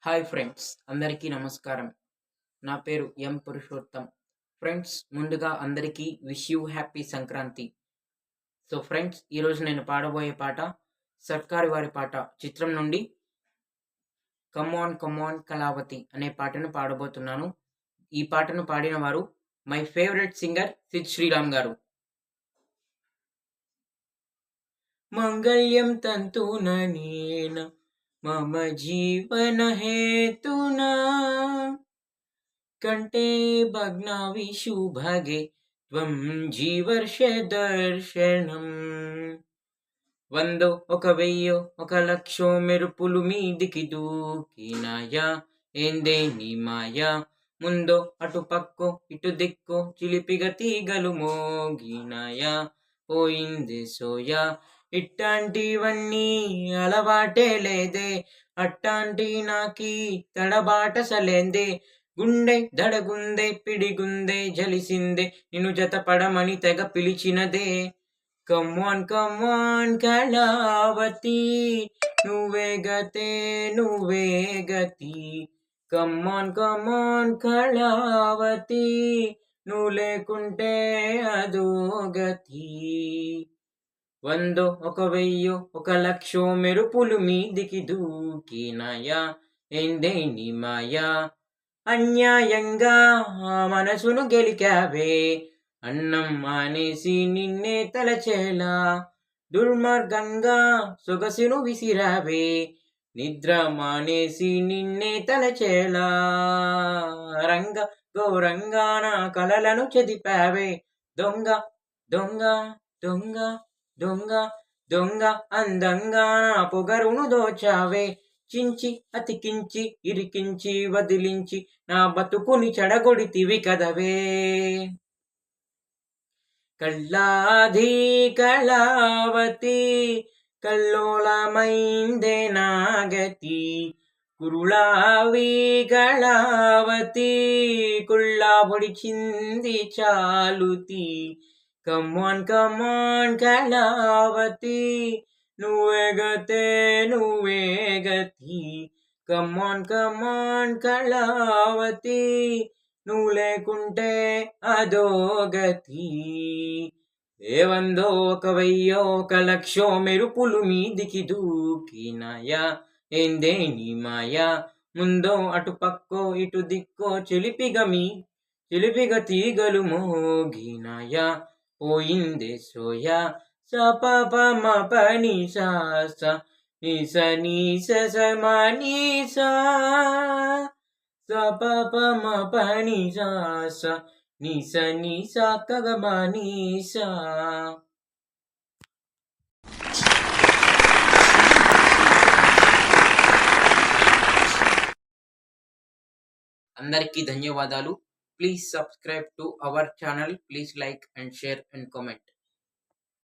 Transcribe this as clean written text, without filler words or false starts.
Hi friends, అందరికీ నమస్కారం. నా పేరు ఎం పురుషోత్తం. ఫ్రెండ్స్, ముందుగా అందరికీ wish you happy Sankranti. So friends, ఈరోజు నేను పాడబోయే పాట సర్కారు వారి పాట చిత్రం నుండి కమాన్ కమాన్ కళావతి అనే పాటను పాడబోతున్నాను. ఈ పాటను పాడిన వారు my favourite singer Sid Sriram గారు. మంగళ్యం తంతున నేన మమ జీవన హేతునా కంటే భగ్నావి శుభగే త్వం జీవర్ష దర్శనం. వందో ఒక వెయ్యో ఒక లక్షో మెరుపులు మీదికి దూకినాయా, ఏందే నీ మాయా. ముందో అటు పక్కో ఇటు దిక్కో చిలిపిగా తీగలు మోగినాయా, పోయింది సోయా. ఇట్టాంటివన్నీ అలవాటే లేదే, అట్టాంటి నాకి తడబాటసలేందే. గుండె దడగుందే పిడిగుందే జలిసిందే, నిన్ను జతపడమని తెగ పిలిచినదే. కమాన్ కమాన్ కళావతి, నువ్వే గతే నువ్వే గతి. కమాన్ కమాన్ కళావతి, నువ్వు లేకుంటే అదో గతి. వందో ఒక వెయ్యో ఒక లక్షో మెరుపులు మీదికి దూకినాయా, ఏందే నీ మాయా. అన్యాయంగా మనసును గెలికావే, అన్నం మానేసి నిన్నే తలచేలా. దుర్మార్గంగా సొగసును విసిరావే, నిద్ర మానేసి నిన్నే తలచేలా. రంగ ఘోరంగా నా కలలను చెదిపావే, దొంగ దొంగ దొంగ దొంగ దొంగ. అందంగా నా పొగరును దోచావే, చించి అతికించి ఇరికించి వదిలించి నా బతుకుని చెడగొడితివి కదవే. కళ్ళాధి కళావతి, కల్లోలమైందే నాగతి. కురుళావి కళావతి, కుళ్ళా పొడిచింది చాలుతి. కమాన్ కమాన్ కళావతి, నువ్వే గతే నువ్వే గతి. కమాన్ కమాన్ కళావతి, నువ్వు లేకుంటే అదో గతి. ఏవందో ఒక వెయ్యో ఒక లక్షో మెరుపులు మీదికి దూకినాయా, ఏందే నీ మాయా. ముందో అటు పక్కో ఇటు దిక్కో చిలిపిగా తీగలు మోగినాయా, పోయిందే సోయా. స ప ప మ ప ని సా స ని స ని స స మ ని సా. స ప ప మ ప ని సా స ని స ని సా క గ మ ని సా. అందరికీ ధన్యవాదాలు. Please subscribe to our channel. Please like and share and comment.